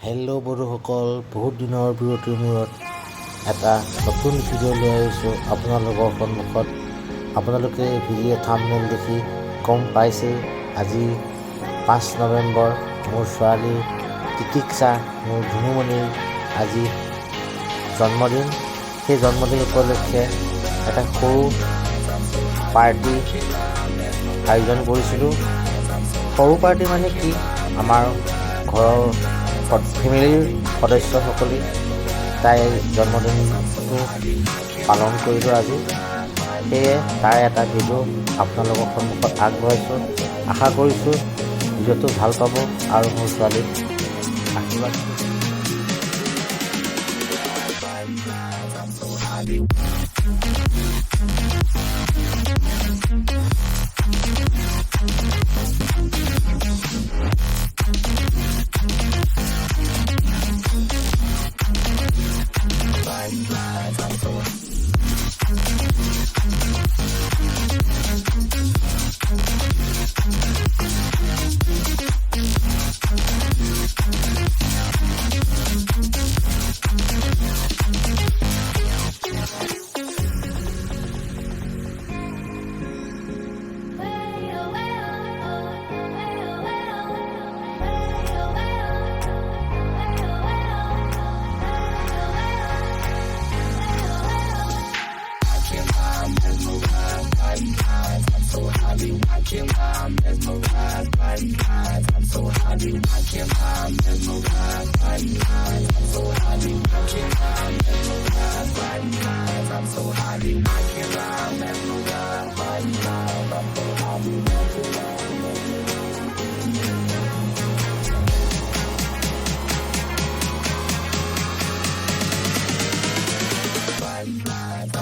Hello' বন্ধুসকল, বহুত দিনৰ বিৰতিৰ মূৰত এটা নতুন ভিডিঅ' লৈ আহিছোঁ আপোনালোকৰ সন্মুখত। আপোনালোকে ভিডিঅ' থাম্বনেইল দেখি গম পাইছেই, আজি 5 নৱেম্বৰ মোৰ ছোৱালী তিতিক্ষা, মোৰ ধুনুমণিৰ আজি জন্মদিন। সেই জন্মদিন উপলক্ষে এটা সৰু পাৰ্টি আয়োজন কৰিছিলোঁ। সৰু পাৰ্টি মানে কি, আমাৰ ঘৰৰ ফেমিলিৰ সদস্যসকলে তাইৰ জন্মদিনটো পালন কৰিলোঁ আজি। সেয়ে তাই এটা ভিডিঅ' আপোনালোকৰ সন্মুখত আগবঢ়াইছোঁ। আশা কৰিছোঁ ভিডিঅ'টো ভাল পাব আৰু মোৰ ছোৱালীক আশীৰ্বাদ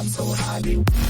I'm so happy.